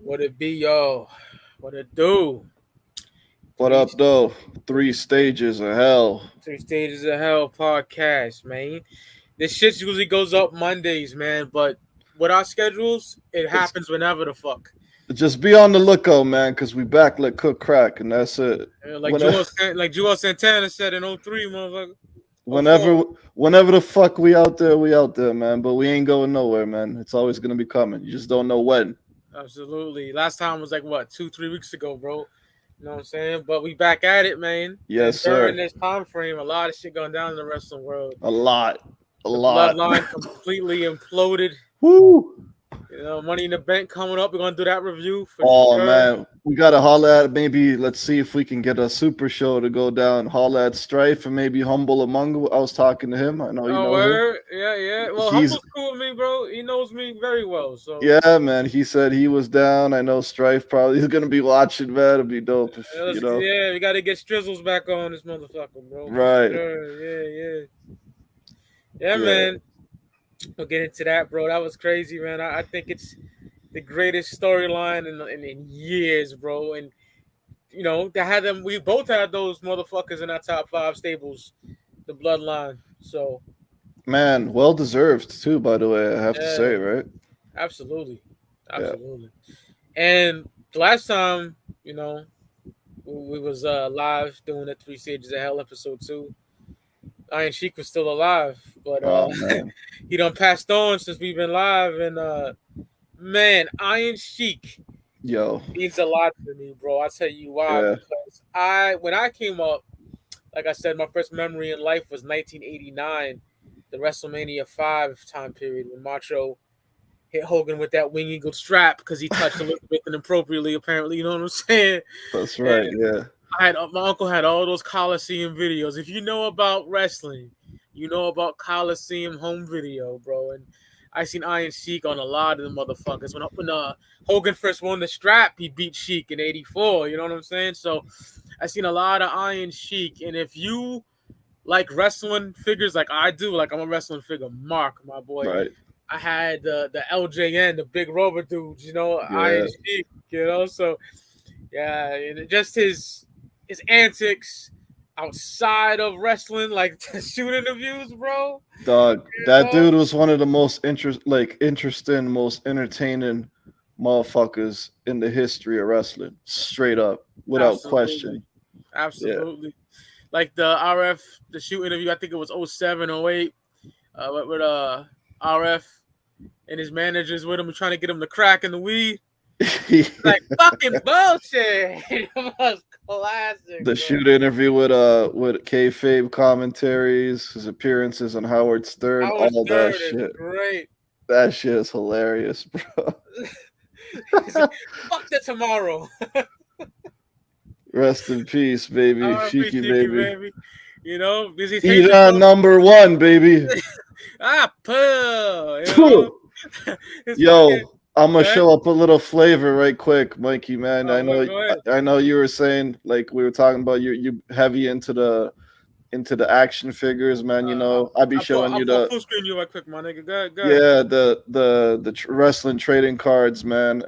What it be, yo? What it do? What Three, up, though? Three stages of hell. three stages of hell podcast, man. This shit usually goes up Mondays, man. But with our schedules, it It's, happens whenever the fuck. just be on the lookout, man, because we back like cook crack, and that's it. Like Whenever, Joel Santana said in '03, motherfucker. Oh four. whenever, whenever the fuck we out there, man. But we ain't going nowhere, man. It's always gonna be coming. You just don't know when. Absolutely. Last time was like what 2-3 weeks ago, bro. You know what I'm saying? But we back at it, man. Yes, And during sir. this time frame, a lot of shit going down in the wrestling world. A lot, a The lot. bloodline completely imploded. Woo! Money in the Bank coming up. We're gonna do that review for Oh sure. man, we gotta holla at maybe. Let's see if we can get a super show to go down. Holla at Strife and maybe Humble Among. I was talking to him. I know you Oh, know him. word? Yeah. Well, He's Humble's cool with me, bro. He knows me very well. So Yeah, man. He said he was down. I know Strife probably is gonna be watching, man. It'd be dope if yeah, we gotta get Strizzles back on this motherfucker, bro. Right. Sure. Yeah, man. We'll get into that, bro. That was crazy, man. I think it's the greatest storyline in years, bro. And they had them. We both had those motherfuckers in our top 5 stables, the bloodline. So, man, well deserved too. By the way, I have to say, right? Absolutely. And the last time, we was live doing the 3 Stages of Hell episode 2. Iron Sheik was still alive, but he done passed on since we've been live. And man, Iron Sheik means a lot to me, bro. I'll tell you why. Yeah. Because when I came up, like I said, my first memory in life was 1989, the WrestleMania 5 time period when Macho hit Hogan with that wing eagle strap because he touched Elizabeth inappropriately, apparently. You know what I'm saying? That's right. And my uncle had all those Coliseum videos. If you know about wrestling, you know about Coliseum home video, bro. And I seen Iron Sheik on a lot of the motherfuckers. When Hogan first won the strap, he beat Sheik in '84. You know what I'm saying? So I seen a lot of Iron Sheik. And if you like wrestling figures like I do, like I'm a wrestling figure, Mark, my boy. Right. I had the LJN, the big rubber dudes, Iron Sheik, So yeah, and just his antics outside of wrestling, like shoot interviews, bro. Dog, that dude was one of the most interesting, most entertaining motherfuckers in the history of wrestling. Straight up, without question. Absolutely. Yeah. Like the shoot interview, I think it was 07, 08, with RF and his managers with him trying to get him to crack in the weed. Like fucking bullshit. It was classic. The shoot interview with kayfabe commentaries, his appearances on Howard Stern, all that shit. Great. That shit is hilarious, bro. Fuck that tomorrow. Rest in peace, baby. Sheiky, baby. He's on number 1, baby. Yo, I'm gonna show up a little flavor right quick, Mikey, man. I know you were saying, like we were talking about, you heavy into the action figures, man. I'd be showing you the full screen you right quick, my nigga. Go ahead. Yeah, the wrestling trading cards, man.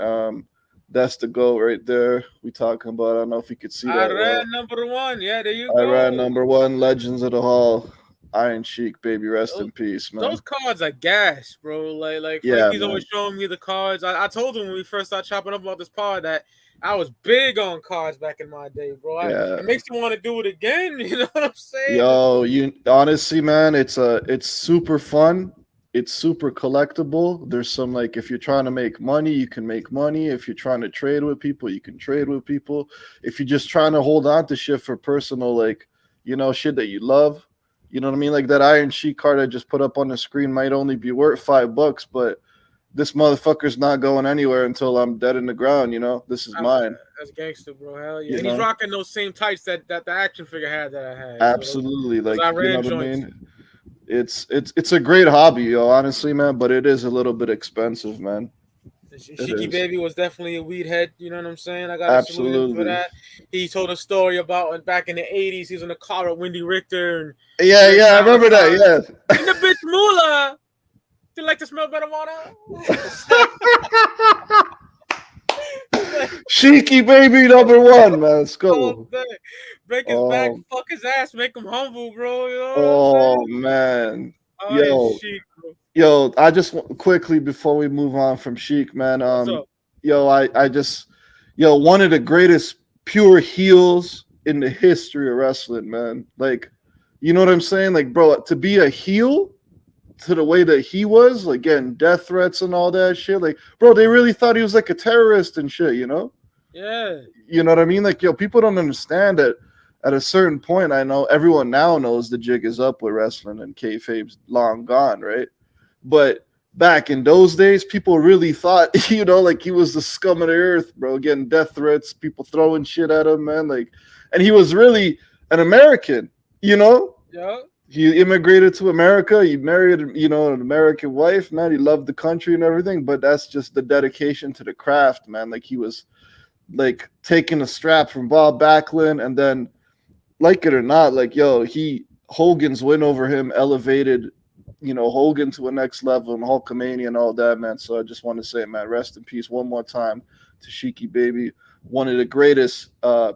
That's the goal right there. We talking about. I don't know if you could see that. Iran number 1. Yeah, there you go. Iran number 1, Legends of the Hall. Iron Sheik, baby, rest in peace, man. Those cards are gas, bro. Like Frankie's always showing me the cards. I told him when we first started chopping up about this pod that I was big on cards back in my day, bro. It makes you want to do it again. You know what I'm saying? Yo, honestly, man, it's super fun. It's super collectible. There's some, like, if you're trying to make money, you can make money. If you're trying to trade with people, you can trade with people. If you're just trying to hold on to shit for personal, like, shit that you love. You know what I mean? Like that Iron Sheik card I just put up on the screen might only be worth $5, but this motherfucker's not going anywhere until I'm dead in the ground. This is mine. That's gangster, bro. Hell yeah! And he's rocking those same tights that the action figure had that I had. Absolutely, so you know what I mean? It's a great hobby, yo. Honestly, man, but it is a little bit expensive, man. Sheiky Baby was definitely a weed head, you know what I'm saying? I got to salute him for that. He told a story about back in the 80s, he was in a car with Wendy Richter. I remember that, yeah. And the bitch Moolah, do you like to smell marijuana? Sheiky baby #1, man. Let's All go. day. Break his back, Um, fuck his ass, make him humble, bro. You know what I'm oh saying? man. Iron Yo, Sheik, bro. yo, I just quickly before we move on from Sheik, man. What's up? Yo, I just, yo, one of the greatest pure heels in the history of wrestling, man. Like, you know what I'm saying? Like, bro, to be a heel to the way that he was, like getting death threats and all that shit. Like, bro, they really thought he was like a terrorist and shit, you know? Yeah. You know what I mean? Like, yo, people don't understand that at a certain point, I know everyone now knows the jig is up with wrestling and kayfabe's long gone, right? But back in those days, people really thought, you know, like he was the scum of the earth, bro, getting death threats, people throwing shit at him, man. Like, and he was really an American, you know? Yeah. He immigrated to America. He married, you know, an American wife, man. He loved the country and everything, but that's just the dedication to the craft, man. Like he was like taking a strap from Bob Backlund, and then, like it or not, like yo, Hogan's win over him elevated, you know, Hogan to a next level and Hulkamania and all that, man. So I just want to say, man, rest in peace one more time to Sheiky baby, one of the greatest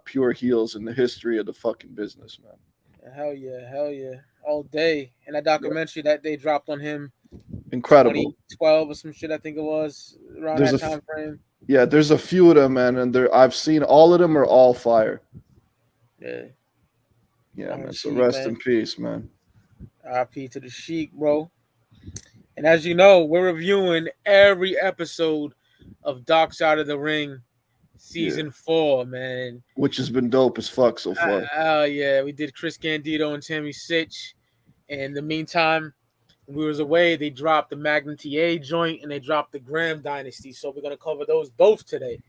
pure heels in the history of the fucking business, man. Hell yeah, hell yeah. All day. And that documentary that they dropped on him Incredible. 2012 or some shit, I think it was, around There's that a time frame. Yeah, there's a few of them, man, and I've seen all of them are all fire. Yeah. Yeah, Iron man. So Sheik, rest man. in peace, man. RP to the Sheik, bro. And as you know, we're reviewing every episode of Dark Side of the Ring, Yeah, season 4, man. which has been dope as fuck so far. Yeah, we did Chris Candido and Tammy Sitch. And in the meantime, when we was away, they dropped the Magnum TA joint and they dropped the Graham Dynasty. So we're gonna cover those both today.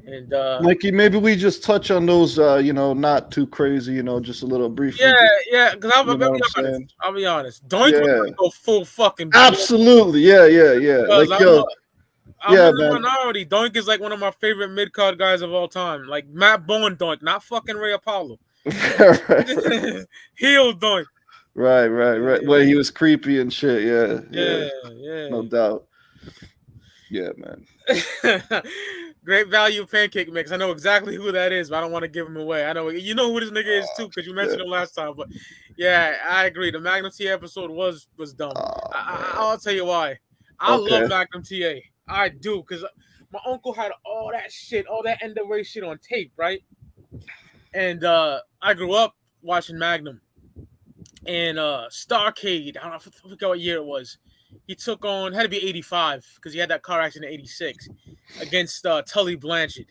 And Mikey, maybe we just touch on those, you know, not too crazy, you know, just a little briefly. yeah, Just, yeah, because I'll you be know what I'm honest. saying? I'll be honest. Doink was Yeah, gonna go full fucking bore absolutely. Yeah. because Like, yo, I'm yeah, in the man. minority. Doink is like one of my favorite mid card guys of all time. Like Matt Bowen Doink, not fucking Ray Apollo. right, Heel Doink. right. Where he was creepy and shit. Yeah, Yeah. no doubt. Yeah, man. Great value pancake mix. I know exactly who that is, but I don't want to give him away. I know you know who this nigga is too, because you mentioned Yeah. him last time. But yeah, I agree. The Magnum TA episode was dumb. Oh man. I'll tell you why. I love Okay. Magnum TA. I do, because my uncle had all that shit, all that NWA shit on tape, right? And I grew up watching Magnum. And Starcade, I don't know, I forgot what year it was. He took on, had to be 85, because he had that car accident in 86, against Tully Blanchard.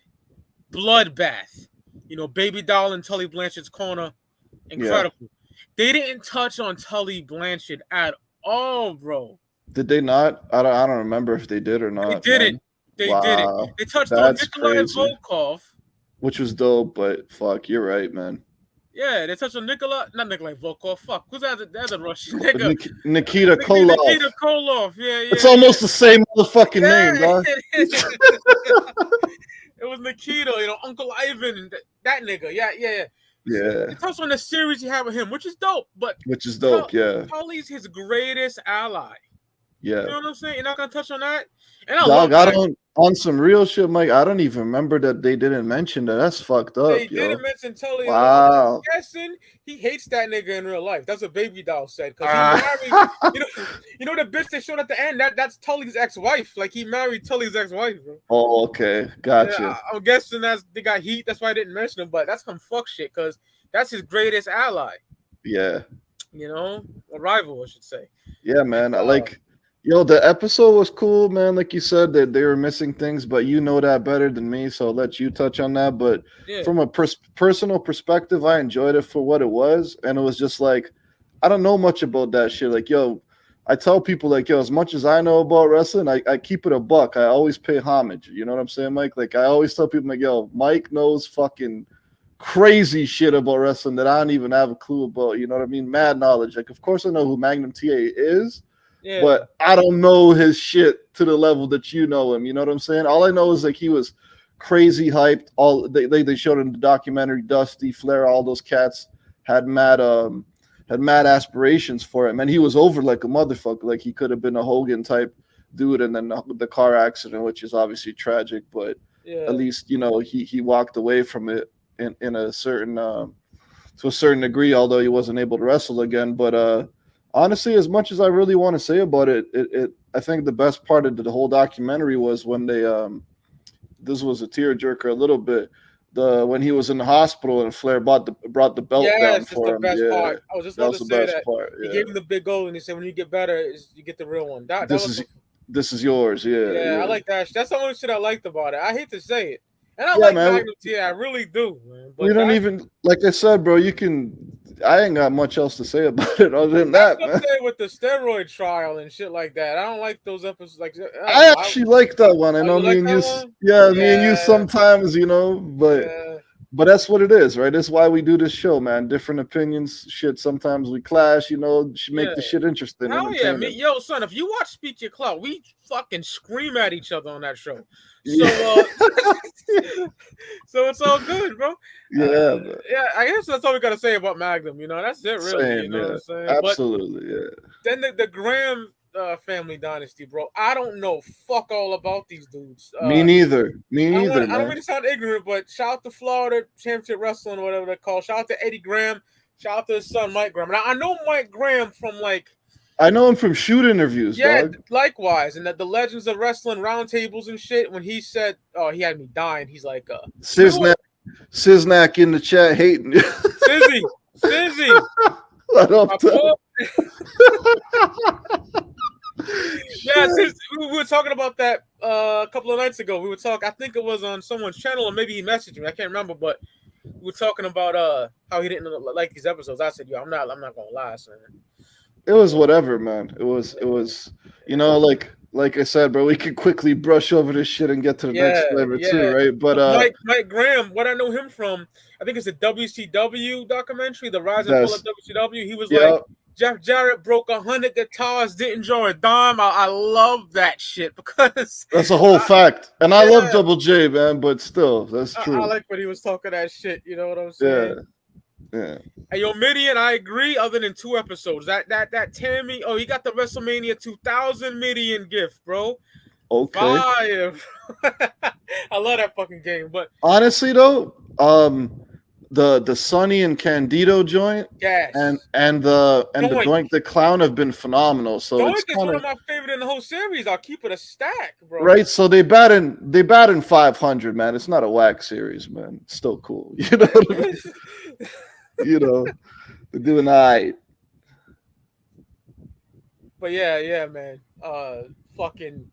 Bloodbath. You know, Baby Doll in Tully Blanchard's corner. Yeah. Incredible. They didn't touch on Tully Blanchard at all, bro. Did they not? I don't remember if they did or They not, didn't. man. They didn't. Wow. They touched on That's Nikolai crazy. Volkov. Which was dope, but fuck, you're right, man. Yeah, they touched on not Nikolai Volkov. Fuck, who's that? That's a Russian nigga. Nikita Koloff. Nikita Koloff. Yeah. It's almost the same motherfucking name, dog. It was Nikita, you know, Uncle Ivan, that nigga. Yeah. Yeah. It touched on the series you have with him, which is dope. But Which is dope, yeah. Tully's his greatest ally. Yeah. You know what I'm saying? You're not gonna touch on that? And Dog, I don't on some real shit, Mike. I don't even remember that they didn't mention that. That's fucked up, They yo. didn't mention Tully. Wow. I'm guessing he hates that nigga in real life. That's what Baby Doll said. Because he married, you know the bitch they showed at the end? That's Tully's ex-wife. Like, he married Tully's ex-wife, bro. Oh, okay. Gotcha. Yeah, I'm guessing they got heat. That's why I didn't mention him. But that's some fuck shit, because that's his greatest ally. Yeah. You know? A rival, I should say. Yeah, man. Yo, the episode was cool, man. Like you said, that they were missing things, but you know that better than me, so I'll let you touch on that. But from a personal perspective, I enjoyed it for what it was, and it was just like, I don't know much about that shit. Like, yo, I tell people, like, yo, as much as I know about wrestling, I keep it a buck. I always pay homage. You know what I'm saying, Mike? Like, I always tell people, like, yo, Mike knows fucking crazy shit about wrestling that I don't even have a clue about. You know what I mean? Mad knowledge. Like, of course, I know who Magnum TA is. Yeah. But I don't know his shit to the level that you know him. You know what I'm saying? All I know is like he was crazy hyped. All they showed in the documentary, Dusty, Flair, all those cats had mad aspirations for him, and he was over like a motherfucker. Like he could have been a Hogan type dude, and then the car accident, which is obviously tragic. But at Yeah. least he walked away from it in a certain to a certain degree, although he wasn't able to wrestle again. But honestly, as much as I really want to say about it, I think the best part of the whole documentary was when they this was a tearjerker a little bit. The when he was in the hospital and Flair brought the belt down Yes, it's the for him. best Yeah, part. I was just that about was to the say best that part. he Yeah, gave him the big goal, and he said, "When you get better, you get the real one." That this was is some. this is yours. Yeah, Yeah, I yeah, like that. That's the only shit I liked about it. I hate to say it, and I yeah, like man. Magnum TA. I really do, man. We But don't that even like I said, bro. You can. I ain't got much else to say about it other than that's that, up man. there with the steroid trial and shit like that. I don't like those episodes. Like I don't I know. actually like that one. I Oh, know you me like and you. that one? Yeah, me and you Yeah, sometimes, but yeah, that's what it is, right? That's why we do this show, man. Different opinions, shit. Sometimes we clash, should make yeah. the shit interesting, Hell yeah, me, entertaining. yo, son. If you watch Speak Your Clout, we fucking scream at each other on that show. Yeah, So, so it's all good, bro. yeah, man. Yeah, I guess that's all we gotta say about Magnum. That's it, really. You Same, know what yeah, I'm saying? But absolutely, yeah. then the Graham family dynasty, bro. I don't know fuck all about these dudes. Me neither. Me neither, I don't man. mean to sound ignorant, but shout out to Florida Championship Wrestling or whatever they're called. Shout out to Eddie Graham. Shout out to his son Mike Graham. Now I know Mike Graham from like I know him from shoot interviews, yeah, dog. likewise, and that the Legends of Wrestling roundtables and shit. When he said, "Oh, he had me dying," he's like, "Remember Siznak, Siznak in the chat hating you. Sizzy, What up, my though? boy." Yeah, since we were talking about that a couple of nights ago. We were talking. I think it was on someone's channel, or maybe he messaged me. I can't remember, but we were talking about how he didn't like these episodes. I said, "Yo, I'm not gonna lie, son." It was whatever, man. It was, like I said, bro. We could quickly brush over this shit and get to the Yeah, next flavor too, yeah. right? But Mike Graham, what I know him from, I think it's a WCW documentary, The Rise and Fall of that's WCW. He was yeah, like, Jeff Jarrett broke 100 guitars, didn't draw a dime. I love that shit because, that's a whole fact. And I love yeah, Double J, man. But still, that's I true. like when he was talking that shit. You know what I'm Yeah, saying? yeah. Hey, yo, Midian, I agree. Other than 2 episodes, that Tammy, oh, he got the WrestleMania 2000 Midian gift, bro. Okay. Fire. I love that fucking game, but Honestly, though, the Sunny and Candido joint and gas. the Doink. Doink the Clown have been phenomenal. So it's Doink is kind one of of my favorite in the whole series. I'll keep it a stack, bro. right. So they bat in 500, man. It's not a whack series, man. It's still cool. You know what I mean? You know, they're doing all right. But yeah, man. Fucking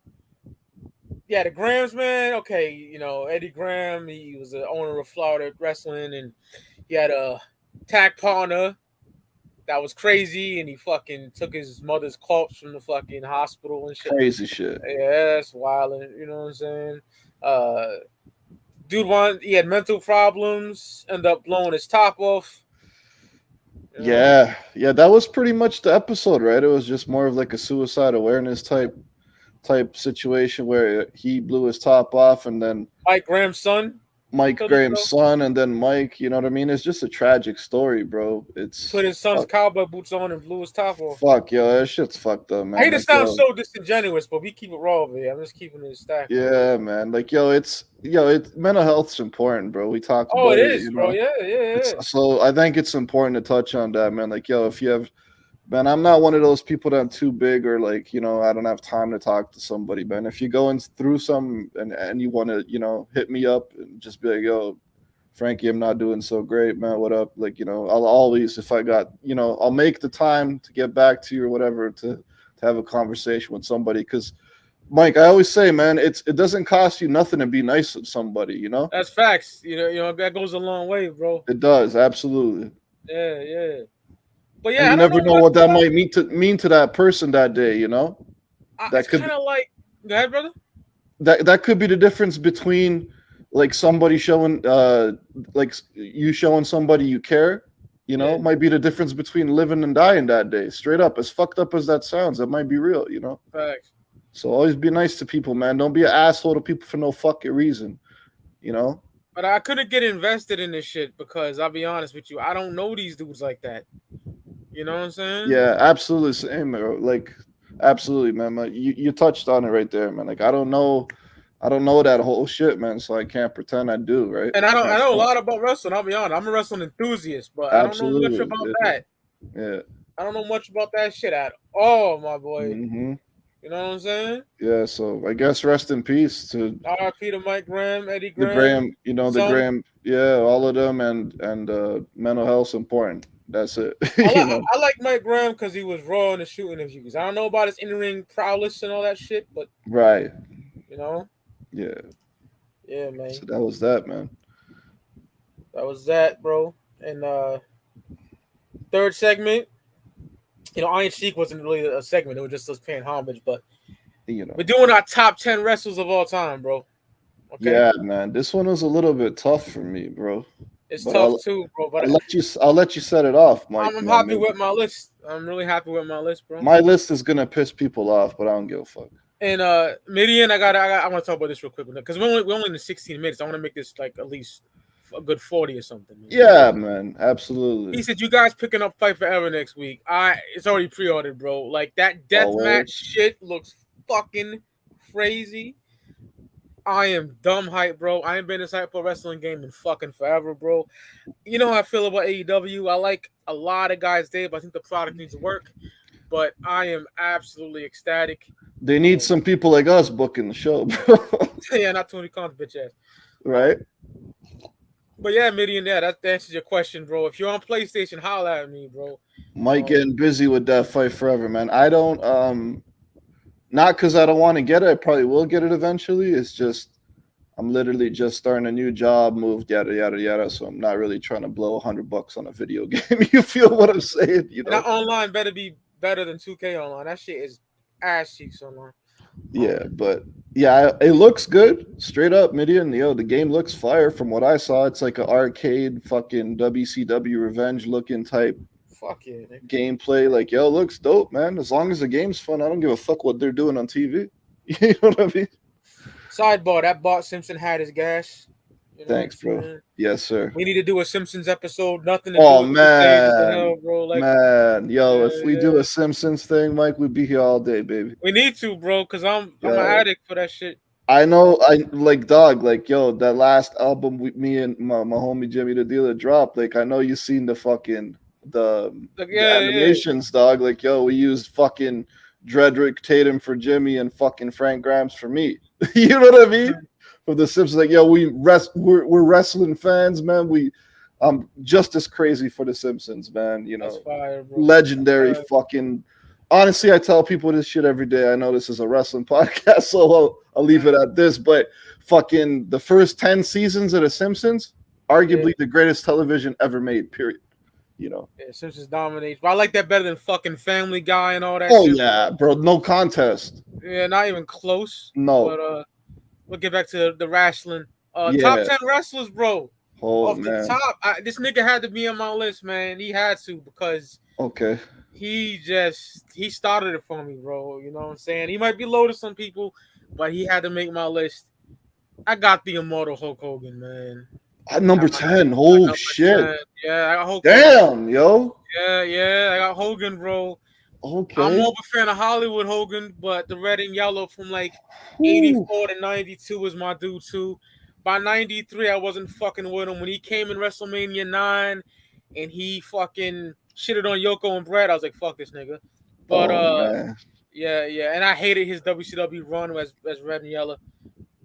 yeah, the Grahams, man. Okay, Eddie Graham. He was the owner of Florida Wrestling, and he had a tag partner that was crazy, and he fucking took his mother's corpse from the fucking hospital and shit. Crazy shit. Yeah, that's wild. You know what I'm saying? Uh, he had mental problems. Ended up blowing his top off. Yeah, yeah, that was pretty much the episode, right? It was just more of like a suicide awareness type situation where he blew his top off, and then Mike Graham's son Mike killed Graham's himself. son, and then Mike. You know what I mean? It's just a tragic story, bro. It's Put his son's cowboy boots on and blew his top off. fuck, yo, that shit's fucked up, man. I hate to Like, sound yo, so disingenuous, but we keep it raw over here. I'm just keeping it stacked. yeah, man. Like, it's mental health's important, bro. We talked Oh, about it it, is, bro. Yeah. So I think it's important to touch on that, man. Like, yo, if you have, man, I'm not one of those people that I'm too big or like, I don't have time to talk to somebody, man. If you're going through some and you want to, hit me up and just be like, yo, Frankie, I'm not doing so great, man. What up? Like, I'll always, if I got, I'll make the time to get back to you or whatever to have a conversation with somebody. Because, Mike, I always say, man, it doesn't cost you nothing to be nice to somebody, That's facts. That goes a long way, bro. It does, absolutely. Yeah. But And yeah, you I don't never know know what that might mean to that person that day, That it's could kind of like, go ahead, brother. that could be the difference between like somebody showing like you showing somebody you care, Yeah. might be the difference between living and dying that day. Straight up, as fucked up as that sounds, that might be real, Facts. So always be nice to people, man. Don't be an asshole to people for no fucking reason, But I couldn't get invested in this shit because I'll be honest with you, I don't know these dudes like that. You know what I'm saying? Yeah, absolutely same, bro. Like absolutely, man. You touched on it right there, man. Like I don't know I don't know that whole shit, man. So I can't pretend I do, right? And I Can't know a front. lot about wrestling. I'll be honest. I'm a wrestling enthusiast, but I don't know much Absolutely. about Yeah. that. Yeah. I don't know much about that shit at all, my boy. Hmm. You know what I'm saying? Yeah. So I guess rest in peace to R.I.P. to Mike Graham, Eddie the Graham, Graham. You know the son. Graham. Yeah, all of them, and mental health's important. That's it. I You like know. I like Mike Graham because he was raw in the shooting interviews. I don't know about his in-ring prowess and all that shit, but Right. you know, Yeah. yeah, man, So that was that, man. that was that, bro. And third segment, Iron Sheik wasn't really a segment; it was just us paying homage. But You know. we're doing our top 10 wrestlers of all time, bro. Okay, Yeah, man. This one was a little bit tough for me, bro. it's But tough too, bro. But I'll let you set it off, Mike. I'm Man, happy with my list. I'm really happy with my list, bro. my list is gonna piss people off, but I don't give a fuck. And Midian, I want to talk about this real quick because we're only in the 16 minutes. I want to make this like at least a good 40 or something. Man. Yeah, man. He Absolutely. said you guys picking up Fight Forever next week. It's already pre-ordered, bro. Like that death Oh, match word. shit looks fucking crazy. I am dumb hype, bro. I ain't been this hype for a wrestling game in fucking forever, bro. You know how I feel about AEW. I like a lot of guys there, but I think the product needs to work. But I am absolutely ecstatic. They need some people like us booking the show, bro. Yeah, not Tony Khan's bitch ass. Right? But yeah, Midian, yeah, that answers your question, bro. If you're on PlayStation, holla at me, bro. Mike getting busy with that Fight Forever, man. I don't not because I don't want to get it. I probably will get it eventually. It's just I'm literally just starting a new job, moved, yada yada yada. So I'm not really trying to blow $100 on a video game. You feel what I'm saying? You And that know? online better be better than 2K online. That shit is ass cheeks online. Yeah, but yeah, it looks good. Straight up, Midian. The game looks fire from what I saw. It's like an arcade fucking WCW revenge looking type Fuck yeah, nigga. gameplay. Like, it looks dope, man. As long as the game's fun, I don't give a fuck what they're doing on TV. You know what I mean? Sidebar, that Bart Simpson had his gas. You know Thanks, bro. Yes, sir. We need to do a Simpsons episode. Nothing to Oh do with Tuesdays. What the man, hell, bro? Like, man, yo, if we do yeah. a Simpsons thing, Mike, we'd be here all day, baby. We need to, bro, because I'm an Yo, addict for that shit. I know, I like dog, like yo, that last album with me and my homie Jimmy the Dealer dropped. Like, I know you seen the fucking Like, the animations, dog. Like, yo, we used fucking Dredrick Tatum for Jimmy and fucking Frank Grimes for me. You know what I mean? For the Simpsons, like, yo, we're wrestling fans, man. I'm just as crazy for the Simpsons, man. You That's know, fire, bro. legendary That's fire. fucking. Honestly, I tell people this shit every day. I know this is a wrestling podcast, so I'll leave it at this. But fucking the first 10 seasons of The Simpsons, arguably the greatest television ever made. Period. You know. Yeah, Simpsons dominates. But I like that better than fucking Family Guy and all that Oh shit. yeah, bro. No contest. Yeah, not even close. No. But we'll get back to the wrestling. Yeah. Top 10 wrestlers, bro. Oh Off man. the top, this nigga had to be on my list, man. He had to because Okay. he started it for me, bro. You know what I'm saying? He might be low to some people, but he had to make my list. I got the immortal Hulk Hogan, man. At number 10. Oh shit. 10. Yeah, I got Hulk Damn, Hogan. yo. Yeah, I got Hogan, bro. Okay. I'm more of a fan of Hollywood Hogan, but the red and yellow from like 84 to 92 was my dude too. By 93, I wasn't fucking with him. When he came in WrestleMania 9 and he fucking shitted on Yoko and Brett, I was like, fuck this nigga. But man. yeah. And I hated his WCW run as red and yellow.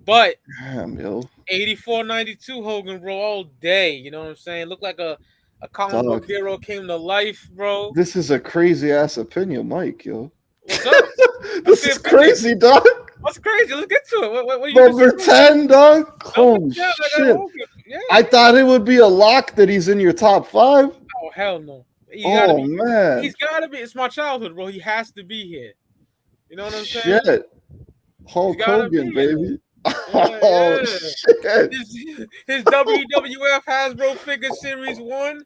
But damn, yo. 84, 92 Hogan, bro, all day. You know what I'm saying? Looked like a comic book hero came to life, bro. This is a crazy ass opinion, Mike, yo. What's up? This is crazy, dog. What's crazy? Let's get to it. What Number 10, dog. Holy shit. Yeah. I thought it would be a lock that he's in your top 5. Oh, hell no. Man. He's got to be. It's my childhood, bro. He has to be here. You know what I'm saying? Shit. Hulk Hogan, baby. Yeah. Shit. His WWF Hasbro Figure Series 1,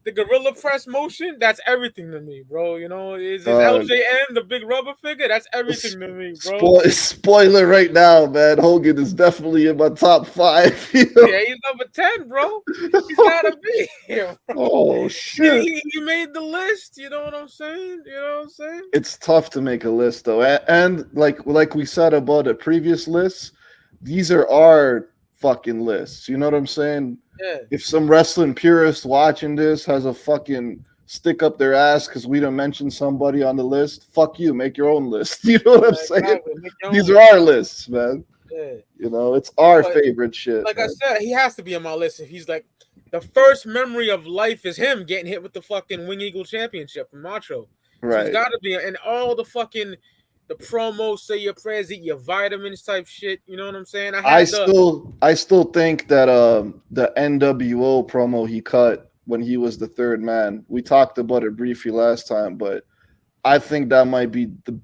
the Gorilla Press Motion, that's everything to me, bro. You know, is his LJN, the big rubber figure? That's everything to me, bro. Spoiler right now, man. Hogan is definitely in my top 5. You know? Yeah, he's number 10, bro. He's got to be here, bro. Oh, shit. He made the list. You know what I'm saying? It's tough to make a list, though. And like we said about the previous lists, these are our fucking lists. You know what I'm saying? Yeah, If some wrestling purist watching this has a fucking stick up their ass because we don't mention somebody on the list, fuck you. Make your own list. You know what I'm saying? exactly. Make your These own are list. our lists, man. Yeah, You know, it's our but favorite shit, like I man. said, he has to be on my list. If he's like the first memory of life is him getting hit with the fucking Wing Eagle Championship from Macho. So he's Right. got to be, and all the fucking the promos, say your prayers, eat your vitamins type shit. You know what I'm saying? I I had the still I still think that the NWO promo he cut when he was the third man. We talked about it briefly last time, but I think that might be the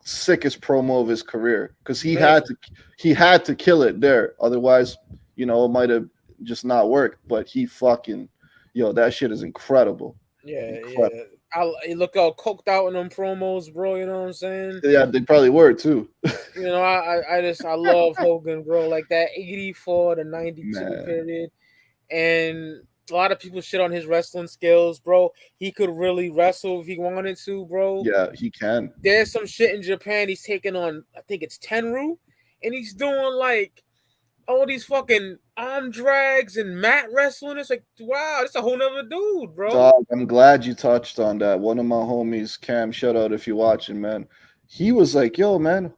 sickest promo of his career because amazing. he had to kill it there. Otherwise, it might have just not worked. But he fucking that shit is incredible. Yeah, Incredible. yeah. I look all coked out in them promos, bro. You know what I'm saying? Yeah, they probably were too. You know, I love Hogan, bro. Like that 84 to 92 Man. period. And a lot of people shit on his wrestling skills, bro. He could really wrestle if he wanted to, bro. Yeah, he can. There's some shit in Japan he's taking on, I think it's Tenru, and he's doing like all these fucking arm drags and mat wrestling. It's like, wow, that's a whole nother dude, bro. Dog, I'm glad you touched on that. One of my homies, Cam, shout out if you're watching, man. He was like, yo, man,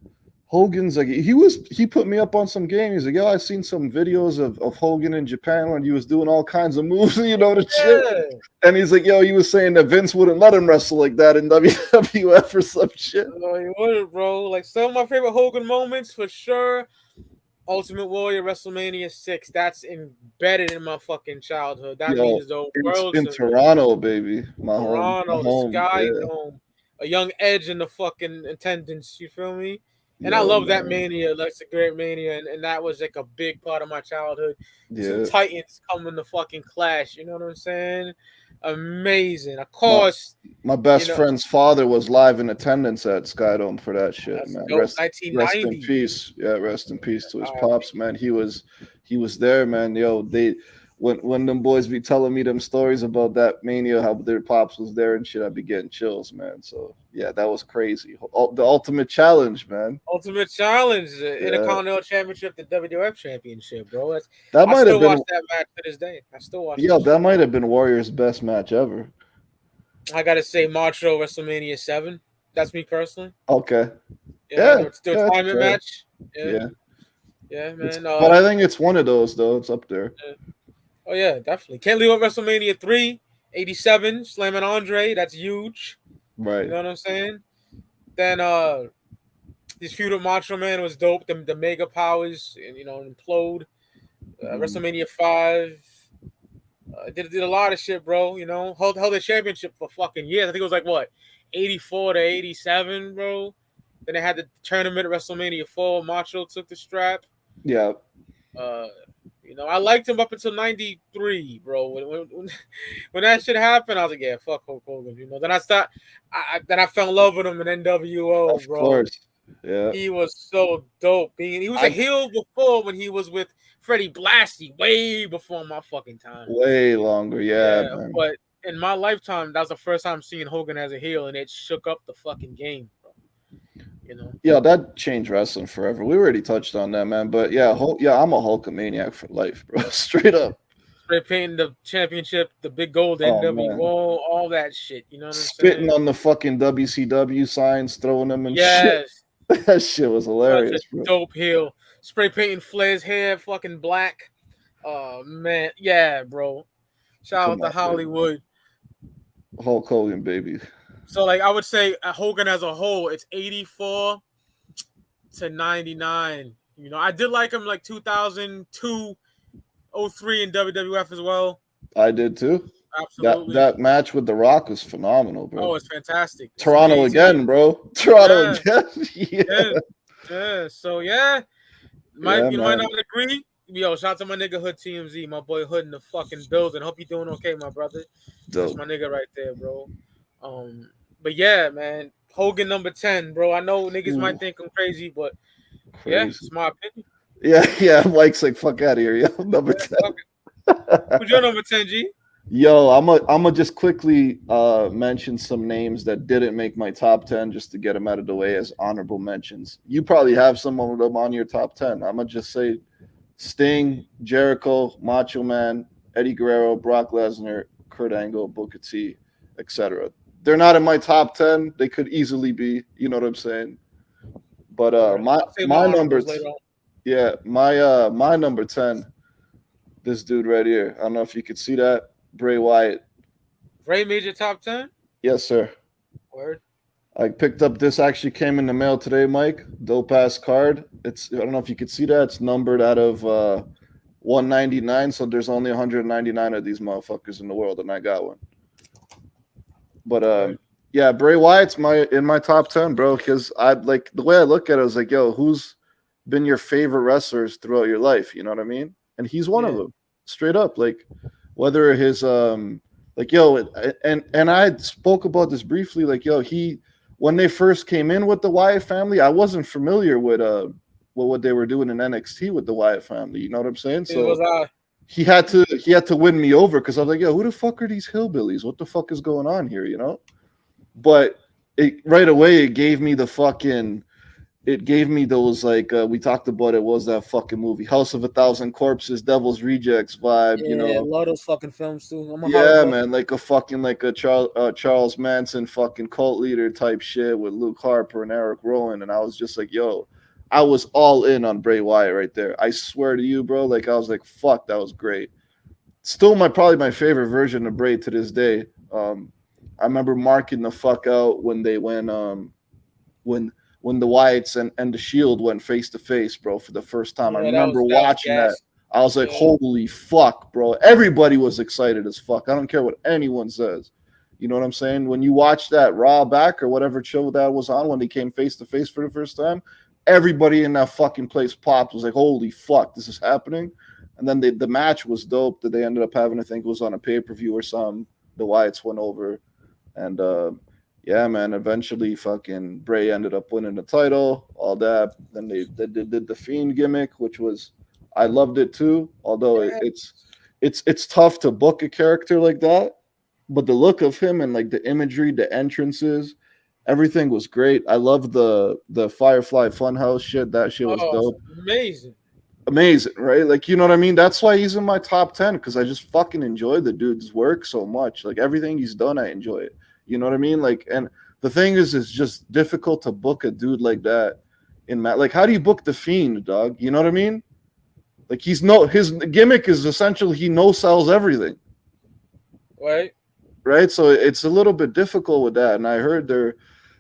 Hogan's like he put me up on some game. He's like, yo, I seen some videos of Hogan in Japan when he was doing all kinds of moves, the shit. Yeah. And he's like, yo, he was saying that Vince wouldn't let him wrestle like that in WWF or some shit. Oh, you would, bro. Like some of my favorite Hogan moments for sure. Ultimate Warrior WrestleMania 6. That's embedded in my fucking childhood. That Yo, means the it's world in to me. Toronto, baby. My Toronto, the home. Sky Yeah. Dome, a young Edge in the fucking attendance. You feel me? And I Yo, love that man. Mania. That's a great Mania, and that was like a big part of my childhood. Two Yeah. Titans coming to fucking clash. You know what I'm saying? Amazing. Of My, course, my best you know, friend's father was live in attendance at Skydome for that shit, that's man. dope. Rest in 1990. peace. Yeah, rest in peace to his All right. pops, man. He was there, man. Yo, when them boys be telling me them stories about that mania, how their pops was there and shit, I'd be getting chills, man. So yeah, that was crazy. The ultimate challenge, man. Ultimate Challenge, the Yeah. Intercontinental Championship, the WWF Championship, bro. That I might have still watch been that match to this day. I still watch yo, that shit. that might have been Warrior's best match ever. I gotta say, Macho WrestleMania 7. That's me personally. Okay. Yeah, Yeah, the yeah, that's retirement fair. match. Yeah, Yeah. yeah, It's, man. but I think it's one of those though. It's up there. Oh yeah, definitely. Can't leave out WrestleMania 3, 87, slamming Andre. That's huge. Right. You know what I'm saying? Then this feud with Macho Man was dope. The Mega Powers, and implode. WrestleMania 5. Did a lot of shit, bro. Held the championship for fucking years. I think it was like what, 84 to 87, bro. Then they had the tournament at WrestleMania 4. Macho took the strap. Yeah. I liked him up until 93, bro. When that shit happened, I was like, yeah, fuck Hulk Hogan. Then I fell in love with him in NWO, Of bro. course. Yeah. He was so dope. He was a I heel before when he was with Freddie Blassie, way before my fucking time. way longer. Yeah, Yeah, man. but in my lifetime, that was the first time seeing Hogan as a heel, and it shook up the fucking game, bro. Yeah, that changed wrestling forever. We already touched on that, man. But yeah, I'm a Hulkamaniac for life, bro. Straight up. Spray painting the championship, the big gold Oh NWO, man. all that shit. You know what I'm Spitting saying? on the fucking WCW signs, throwing them and shit. Yes, That shit was such a hilarious, bro. dope heel. Spray painting Flair's hair, fucking black. Oh man, yeah, bro. Shout out Come to on, baby. Hollywood. Hulk Hogan, baby. So, like, I would say Hogan as a whole, it's 84 to 99. I did like him like 2002, 03 in WWF as well. I did too. That Absolutely. that match with The Rock was phenomenal, bro. Oh, it's fantastic. It's Toronto amazing. again, bro. Toronto Yeah. again. Yeah. Yeah. So, yeah. You might man. not agree. Yo, shout out to my nigga Hood TMZ, my boy Hood in the fucking building. Hope you doing okay, my brother. That's Dope. my nigga right there, bro. But yeah, man, Hogan number 10, bro. I know niggas Ooh. might think I'm crazy, but Crazy. yeah, it's my opinion. Yeah. Mike's like, fuck out of here, yo. Number 10. Who's your number 10, G? Yo, I'm gonna just quickly mention some names that didn't make my top 10 just to get them out of the way as honorable mentions. You probably have some of them on your top 10. I'm gonna just say Sting, Jericho, Macho Man, Eddie Guerrero, Brock Lesnar, Kurt Angle, Booker T, etc. They're not in my top 10. They could easily be. You know what I'm saying? But Word. I'll say my honorables later on. yeah, my number 10. This dude right here. I don't know if you could see that. Bray Wyatt. Ray made your top 10? Yes, sir. Word. I picked up this. Actually came in the mail today, Mike. Dope ass card. It's I don't know if you could see that. It's numbered out of 199. So there's only 199 of these motherfuckers in the world, and I got one. But Word. yeah, Bray Wyatt's in my top 10, bro. Because I like the way I look at it. I was like, yo, who's been your favorite wrestlers throughout your life? You know what I mean? And he's one of Yeah. them, straight up. Like whether his like yo, and I spoke about this briefly. Like yo, he when they first came in with the Wyatt family, I wasn't familiar with what they were doing in NXT with the Wyatt family. You know what I'm saying? It was So he had to win me over because I was like, yo, who the fuck are these hillbillies? What the fuck is going on here? You know? But right away it gave me those like we talked about it was that fucking movie House of a Thousand Corpses, Devil's Rejects vibe, you yeah, know. love those fucking films too. I'm a horror Yeah, buff. man, like a fucking like a Charles Manson fucking cult leader type shit with Luke Harper and Eric Rowan, and I was just like, yo, I was all in on Bray Wyatt right there. I swear to you, bro. Like I was like, fuck, that was great. Still probably my favorite version of Bray to this day. I remember marking the fuck out when they went when when the Wyatts and the Shield went face to face, bro, for the first time. I Yeah, remember that was watching that. gas. I was like, Yeah. holy fuck, bro. Everybody was excited as fuck. I don't care what anyone says. You know what I'm saying? When you watch that Raw back or whatever show that was on when they came face to face for the first time, everybody in that fucking place popped. Was like, holy fuck, this is happening. And then the match was dope that they ended up having. I think it was on a pay per view or something. The Wyatts went over, and yeah, man. Eventually, fucking Bray ended up winning the title. All that. Then they did the Fiend gimmick, which was I loved it too. Although Yeah. it's tough to book a character like that, but the look of him and like the imagery, the entrances, everything was great. I love the Firefly Funhouse shit. That shit was Oh, dope. amazing. Amazing, right? Like, you know what I mean? That's why he's in my top 10 because I just fucking enjoy the dude's work so much. Like, everything he's done, I enjoy it. You know what I mean? Like, and the thing is, it's just difficult to book a dude like that in Matt. Like, how do you book the Fiend, dog? You know what I mean? Like, his gimmick is essentially he no sells everything, Right? right? So it's a little bit difficult with that. And I heard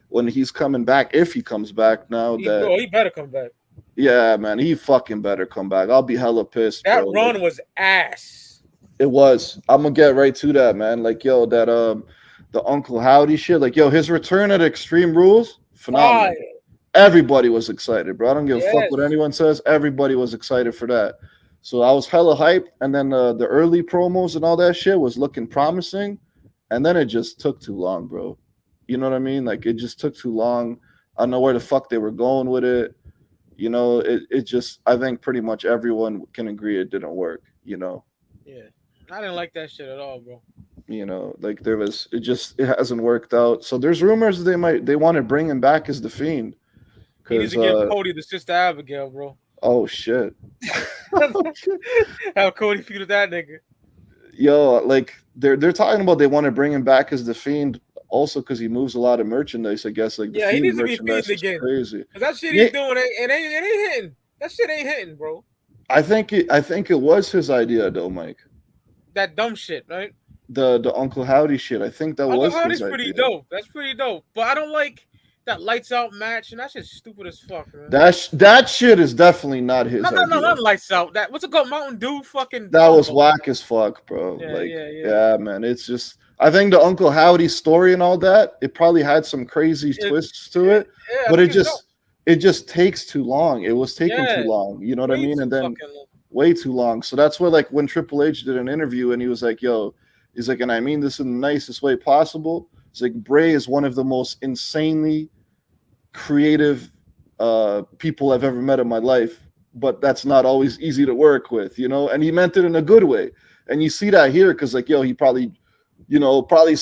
when he's coming back, if he comes back now, that He better come back. yeah, man, he fucking better come back. I'll be hella pissed, That bro. Like, run was ass. it was. I'm gonna get right to that, man. Like, yo, that the Uncle Howdy shit. Like, yo, his return at Extreme Rules, phenomenal. Fire. Everybody was excited, bro. I don't give a fuck what Yes. anyone says. Everybody was excited for that. So I was hella hyped, and then the early promos and all that shit was looking promising, and then it just took too long, bro. You know what I mean? Like, it just took too long. I don't know where the fuck they were going with it. You know, it just. I think pretty much everyone can agree it didn't work. Yeah. I didn't like that shit at all, bro. Like it hasn't worked out. So there's rumors they want to bring him back as the Fiend He needs because to give Cody the sister Abigail, bro. oh shit. Have Cody feud with that nigga. Yo, like they're talking about they want to bring him back as the Fiend also because he moves a lot of merchandise. I guess like the Yeah, he Fiend needs to be merchandise feeding is again. crazy. Cause that shit Yeah, he's doing it ain't hitting. That shit ain't hitting, bro. I think it was his idea though, Mike. That dumb shit, right? The Uncle Howdy shit. I think that Uncle was his Hardy's pretty idea. dope. That's pretty dope. But I don't like that lights out match, and that shit's stupid as fuck, man. That shit is definitely not No, his no, no, idea. not lights out. That what's it called? Mountain Dew, fucking That was combo. whack as fuck, bro. Yeah, Like, yeah, yeah. yeah, man. It's just I think the Uncle Howdy story and all that, it probably had some crazy It, twists to it it, yeah, I but think it's dope. it just takes too long. It was taking too Yeah, long. You know what I way mean? too And then fucking long. way too long. So that's where like when Triple H did an interview and he was like, yo, he's like, and I mean this in the nicest way possible. It's like Bray is one of the most insanely creative people I've ever met in my life, but that's not always easy to work with, and he meant it in a good way. And you see that here because, like, yo, he probably, probably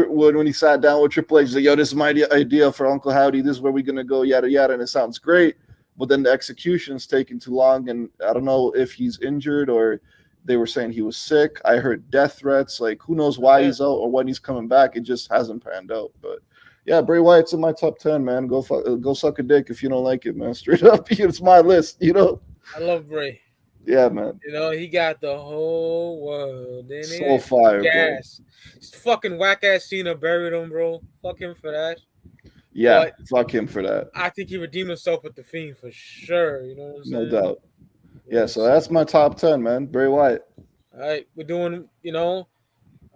when he sat down with Triple H, he's like, yo, this is my idea for Uncle Howdy. This is where we're going to go, yada, yada. And it sounds great. But then the execution's taking too long. And I don't know if he's injured or they were saying he was sick. I heard death threats. Like, who knows why he's out or when he's coming back. It just hasn't panned out. But yeah, Bray Wyatt's in my top 10, man. Go suck a dick if you don't like it, man. Straight up, it's my list, I love Bray. Yeah, man. He got the whole world in So fire, gas. It's fucking whack ass Cena buried him, bro. Fuck him for that. Yeah, fuck him for that. I think he redeemed himself with the Fiend for sure. You know what I'm saying? No doubt. Yeah, so that's my top 10, man. Bray Wyatt. All right, we're doing,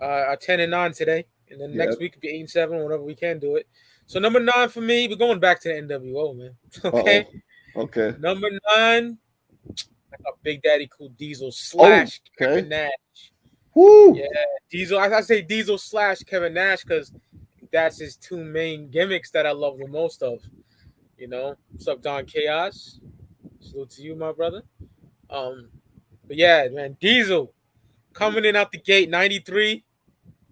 our 10 and 9 today, and then next week could be 8 and 7, whenever we can do it. So number 9 for me, we're going back to the NWO, man. Okay. Uh-oh. Okay. Number 9. Like a Big Daddy Cool Diesel / Kevin Nash. Woo! Yeah, Diesel. I say Diesel / Kevin Nash because that's his two main gimmicks that I love the most of. What's up, Don Chaos? Salute to you, my brother. But yeah, man, Diesel coming in out the gate, 93.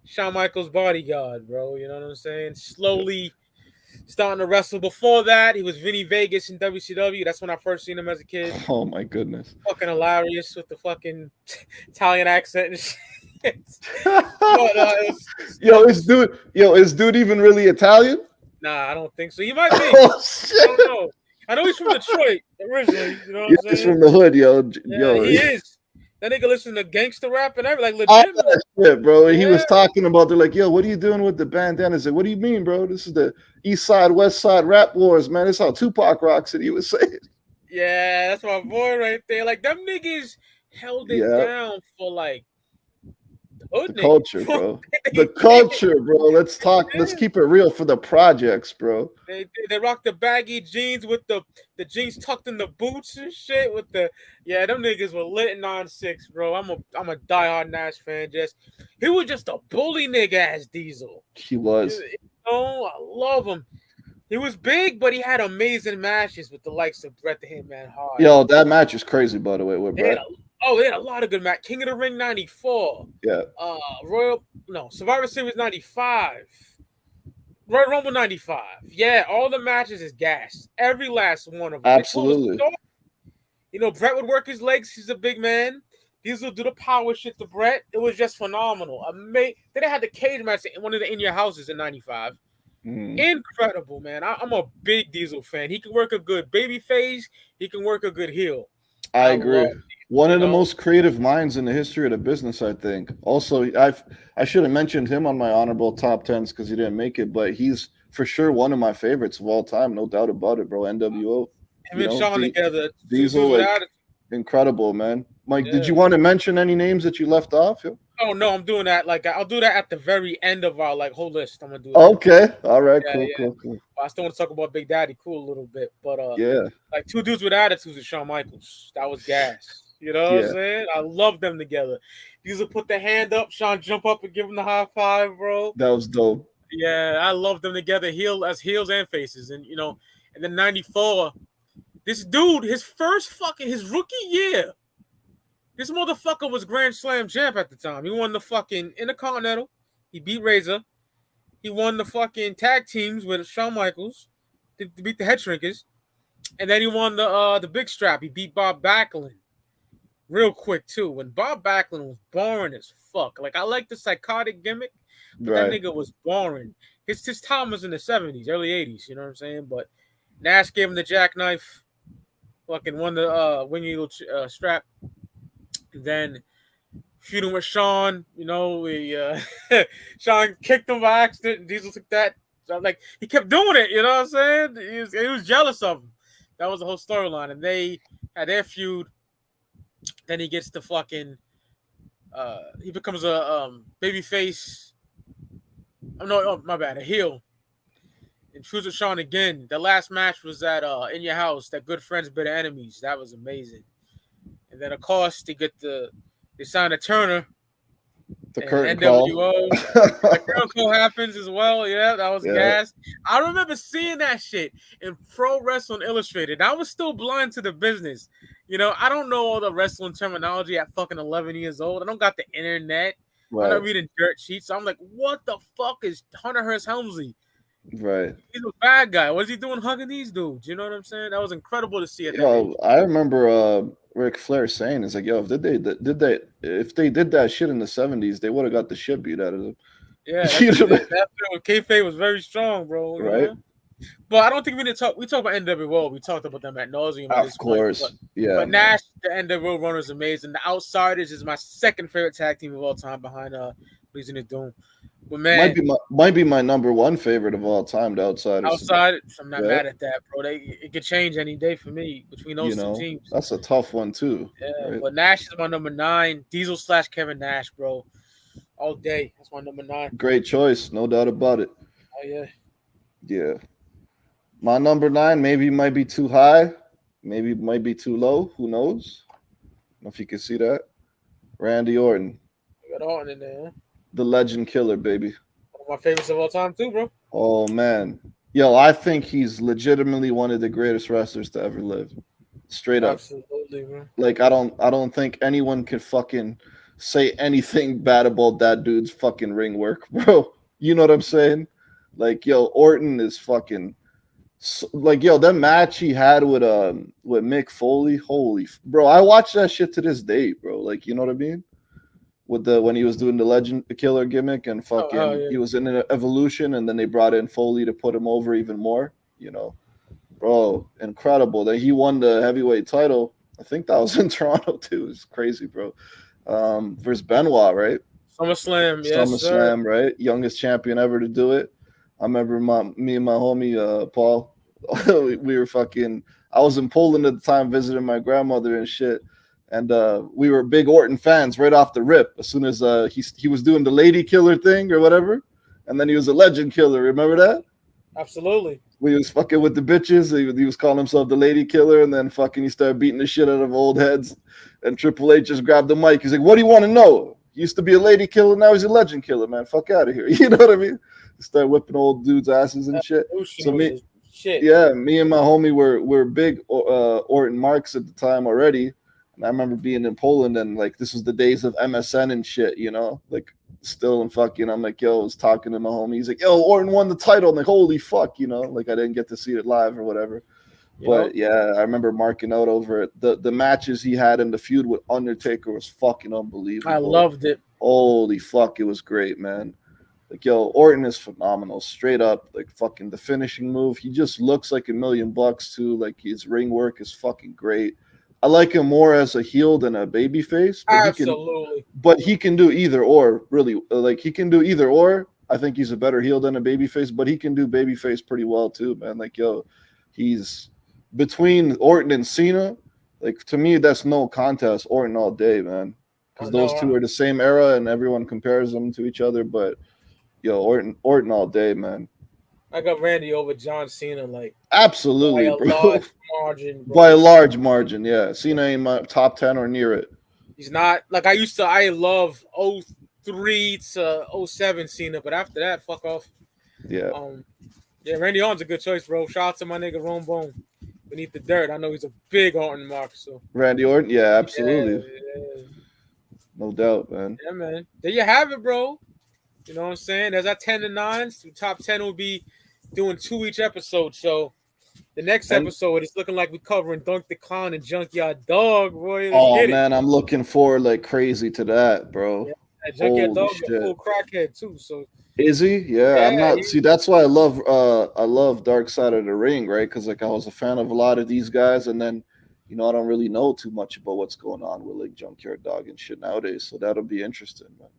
Shawn Michaels' bodyguard, bro. You know what I'm saying? Slowly starting to wrestle. Before that, he was Vinny Vegas in WCW. That's when I first seen him as a kid. Oh my goodness! Fucking hilarious with the fucking Italian accent and shit. But, is dude even really Italian? Nah, I don't think so. He might be. Oh shit! I don't know. I know he's from Detroit originally. You know what I'm saying? He's from the hood, yo. He is. That nigga listen to gangster rap and everything, like legit. That shit, bro. He was talking about, they're like, yo, what are you doing with the bandana? I said, what do you mean, bro? This is the East Side, West Side rap wars, man. This is how Tupac rocks it. He was saying. Yeah, that's my boy right there. Like, them niggas held it down for, like, the culture, bro. The culture, bro. Let's talk. Let's keep it real for the projects, bro. They rock the baggy jeans with the jeans tucked in the boots and shit. With them niggas were lit in 9-6, bro. I'm a diehard Nash fan. He was just a bully nigga as Diesel. He was. I love him. He was big, but he had amazing matches with the likes of Bret the Hitman Hart. Yo, that match is crazy, by the way, with Bret. They had a lot of good matches. King of the Ring 94. Yeah. Survivor Series 95. Royal Rumble 95. Yeah, all the matches is gas. Every last one of them. Absolutely. Bret would work his legs. He's a big man. Diesel do the power shit to Bret. It was just phenomenal. Then they had the cage match in one of the In Your Houses in 95. Incredible, man. I'm a big Diesel fan. He can work a good baby face. He can work a good heel. I agree. One of the most creative minds in the history of the business, I think. Also, I should have mentioned him on my honorable top 10s because he didn't make it, but he's for sure one of my favorites of all time, no doubt about it, bro. NWO. Him and Shawn together. Diesel, incredible, man. Mike, did you want to mention any names that you left off? Oh no, I'm doing that. Like, I'll do that at the very end of our whole list. I'm gonna do that. Okay, all right, cool. I still want to talk about Big Daddy Cool a little bit, but like two dudes with attitudes with Shawn Michaels. That was gas. You know what I'm saying? I love them together. Diesel put the hand up, Shawn jump up and give him the high five, bro. That was dope. Yeah, I love them together, heels and faces, and and then 94. This dude, his rookie year. This motherfucker was Grand Slam champ at the time. He won the fucking Intercontinental. He beat Razor. He won the fucking tag teams with Shawn Michaels to beat the Head Shrinkers. And then he won the big strap. He beat Bob Backlund real quick, too. When Bob Backlund was boring as fuck. Like, I like the psychotic gimmick, but that nigga was boring. His time was in the 70s, early 80s, you know what I'm saying? But Nash gave him the jackknife. Fucking won the Wing Eagle strap. Then feuding with Shawn, Shawn kicked him by accident. Diesel took that. So, like, he kept doing it, you know what I'm saying? He was jealous of him. That was the whole storyline. And they had their feud. Then he gets the fucking he becomes a baby face. My bad, a heel. And feuds with Shawn again. The last match was at In Your House, that Good Friends, Bitter Enemies. That was amazing. And then, of course, they signed a Turner. The curtain NWO. The curtain call happens as well. Yeah, that was gas. I remember seeing that shit in Pro Wrestling Illustrated. I was still blind to the business. I don't know all the wrestling terminology at fucking 11 years old. I don't got the internet. I'm not Right, reading dirt sheets. So I'm like, what the fuck is Hunter Hearst Helmsley? right. He's a bad guy. What's he doing hugging these dudes? You know what I'm saying? That was incredible to see at that Yo, age. I remember Ric Flair saying, "It's like, yo, if they did that shit in the '70s, they would have got the shit beat out of them." Yeah, You that's know, that kayfabe was very strong, bro. right? But I don't think we need to talk. We talked about NWO. We talked about them at nauseum at Of this point. course, yeah, But man. Nash, the NWO runner, is amazing. The Outsiders is my second favorite tag team of all time behind Legion of Doom. But Might man, be my number one favorite of all time. The Outsiders, to be Outsiders, I'm not yeah. mad at that, bro. It could change any day for me between You those two know, teams. that's a tough one too, Yeah, right? but Nash is my number 9. Diesel / Kevin Nash, bro. All day. That's my number 9. Great choice, no doubt about it. Oh yeah. Yeah, my number nine maybe might be too high, maybe might be too low. Who knows? I don't know if you can see that. Randy Orton, I got Orton in there. Huh? the Legend Killer, baby. One of my favorites of all time too, bro. Oh man, yo, I think he's legitimately one of the greatest wrestlers to ever live. Straight up. Absolutely, bro. Like I don't think anyone can fucking say anything bad about that dude's fucking ring work, bro. You know what I'm saying? Like yo, Orton is fucking like yo, that match he had with Mick Foley, bro. I watch that shit to this day, bro. Like you know what I mean? With the when he was doing the Legend Killer gimmick and Oh fucking yeah. he was in an evolution and then they brought in Foley to put him over even more, you know. Bro, incredible that he won the heavyweight title. I think that was in Toronto too. It's crazy, bro. Versus Benoit, right? SummerSlam, yes, sir. SummerSlam, right? Youngest champion ever to do it. I remember me and my homie Paul. we were fucking. I was in Poland at the time visiting my grandmother and shit, and we were big Orton fans right off the rip. As soon as he was doing the lady killer thing or whatever, and then he was a legend killer. Remember that? Absolutely. We was fucking with the bitches. He was calling himself the lady killer, and then fucking he started beating the shit out of old heads. And Triple H just grabbed the mic. He's like, "What do you want to know? He used to be a lady killer, now he's a legend killer, man. Fuck out of here." You know what I mean? He started whipping old dudes' asses and shit. Evolution So was me, a shit. yeah, me and my homie were big Orton marks at the time already. And I remember being in Poland and like this was the days of MSN and shit, you know, like still and fucking. I'm like, yo, I was talking to my homie. He's like, yo, Orton won the title. I'm like, holy fuck, you know, like I didn't get to see it live or whatever. Yep. But yeah, I remember marking out over it. The matches he had in the feud with Undertaker was fucking I unbelievable. loved it. Holy fuck, it was great, man. Like yo, Orton is phenomenal, straight up. Like fucking the finishing move, he just looks like $1,000,000 too. Like his ring work is fucking great. I like him more as a heel than a baby face, Absolutely. but he can do either or. Really, like he can do either or. I think he's a better heel than a baby face, but he can do baby face pretty well too, man. Like yo, he's between Orton and Cena. Like to me, that's no contest. Orton all day, man, Oh because those no, two are the same era and everyone compares them to each other. But yo, Orton all day, man. I got Randy over John Cena like by Absolutely, a bro. large margin, By a bro. large margin, yeah. Cena ain't my top 10 or near it. He's not like I used to. I love 03 to 07 Cena, but after that, fuck off. Yeah. Yeah, Randy Orton's a good choice, bro. Shout out to my nigga Rome Bone beneath the dirt. I know he's a big Orton mark, so Randy Orton, yeah, yeah, absolutely. No doubt, man. yeah, man. There you have it, bro. You know what I'm saying? There's our 10 to 9s. The top 10 will be doing 2 each episode. So the next And episode, it's looking like we're covering Dunk the Clown and Junkyard Dog, boy. Let's oh get it. man, I'm looking forward like crazy to that, bro. Yeah, that Junkyard Holy Dog's a shit. full crackhead too. So Is he? Yeah, I'm yeah, not. See, that's why I love Dark Side of the Ring, right? Because like I was a fan of a lot of these guys, and then I don't really know too much about what's going on with like Junkyard Dog and shit nowadays. So that'll be interesting, man.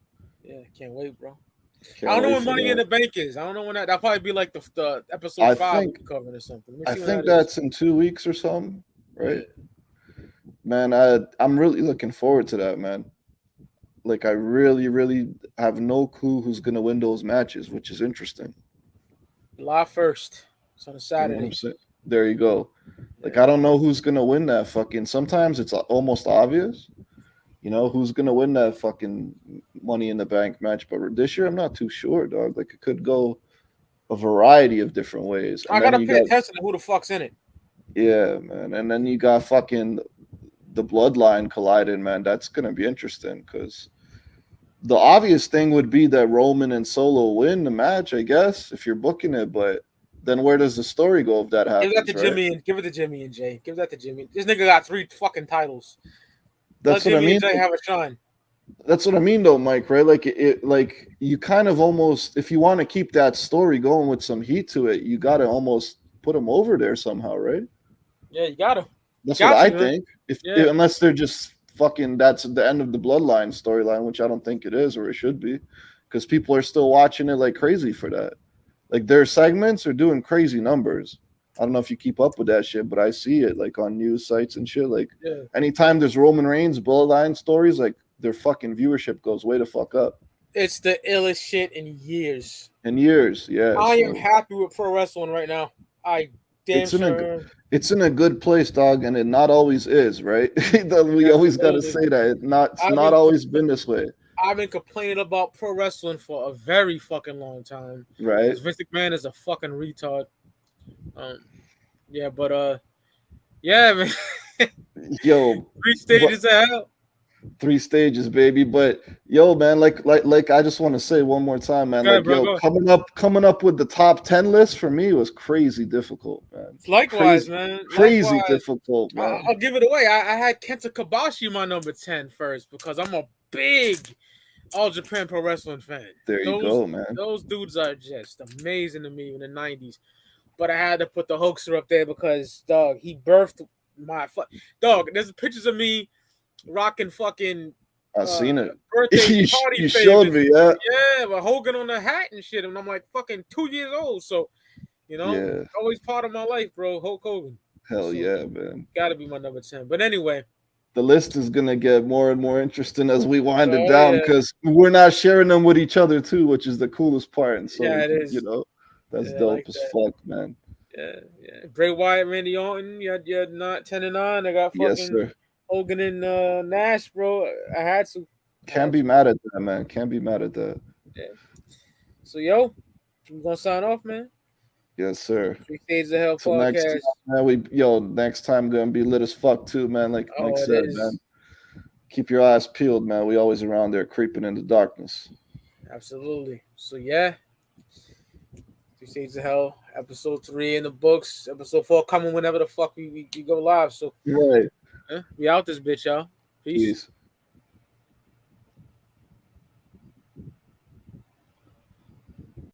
yeah, can't wait, bro. I Can't don't know wait when for Money in that. the Bank is. I don't know when that'll probably be like the episode I 5 we'll think be covering or something. Let me I see when think that is. that's in 2 weeks or something, Yeah. right? Man, I'm really looking forward to that, man. Like I really, really have no clue who's gonna win those matches, which is interesting. July 1st. It's on a You know what I'm Saturday. saying? There you go. Like Yeah. I don't know who's gonna win that fucking. Sometimes it's almost obvious, who's gonna win that fucking Money in the Bank match. But this year, I'm not too sure, dog. Like it could go a variety of different ways. I And then gotta you pay got attention to who the fuck's in it. yeah, man. And then you got fucking the bloodline colliding, man, that's gonna be interesting because the obvious thing would be that Roman and Solo win the match, I guess, if you're booking it. But then where does the story go if that Give that to happens, right? Jimmy and give it to Jimmy and Jay. Give that to Jimmy. This nigga got 3 fucking titles. Let That's what I Jimmy and mean. Jay have a shine. That's what I mean, though, Mike. Right? Like like you kind of almost, if you want to keep that story going with some heat to it, you got to almost put them over there somehow, right? Yeah, you gotta. You That's what got I to, man. think. Yeah. Unless they're just fucking, that's the end of the bloodline storyline, which I don't think it is, or it should be, because people are still watching it like crazy for that. Like their segments are doing crazy numbers. I don't know if you keep up with that shit, but I see it like on news sites and shit. Like Yeah. anytime there's Roman Reigns bloodline stories, like their fucking viewership goes way the fuck up. It's the illest shit in years. In years, yeah. I am So happy with pro wrestling right now. I damn it's in a sure. it's in a good place, dog, and it not always is, right? We always got to Absolutely. say that it's I've not been always been this way, I've been complaining about pro wrestling for a very fucking long time right? because Vince McMahon is a fucking retard. Um, yeah, but yeah, man. Yo, 3 but stages of hell. 3 stages, baby. But yo, man, like I just want to say one more time, man. Go ahead, Like, bro. yo, Go. coming up with the top 10 list for me was crazy difficult, man. Likewise, Crazy, man. crazy Likewise. difficult, man. I'll give it away. I had Kenta Kobashi my number 10 first because I'm a big All Japan Pro Wrestling fan. There you Those go, man. those dudes are just amazing to me in the 90s. But I had to put the hoaxer up there because dog, he birthed my dog. There's pictures of me rocking fucking I seen it. birthday party You showed favors. me, yeah, Yeah, but Hogan on the hat and shit. And I'm like fucking 2 years old. So, yeah. always part of my life, bro. Hulk Hogan. Hell So yeah, man. gotta be my number 10. But anyway. The list is gonna get more and more interesting as we wind it Oh down yeah. because we're not sharing them with each other too, which is the coolest part. And so Yeah, we it can, is. that's Yeah, I dope like as that. fuck, man. Yeah, yeah. Bray Wyatt, Randy Orton, you had not 10 and 9. I got Yes, fucking sir. Hogan and Nash, bro. I had to. Can't be mad at that, man. Can't be mad at that. Yeah. So yo, we gonna sign off, man. Yes, sir. 3 Stages of Hell Till next podcast. time, man. Next time gonna be lit as fuck too, man. Like Mike Oh, it said, man. is. Keep your eyes peeled, man. We always around there creeping in the darkness. Absolutely. So yeah. 3 Stages of Hell, episode 3 in the books. Episode 4 coming whenever the fuck we go live. So Right. we out this bitch, y'all. Peace. Peace.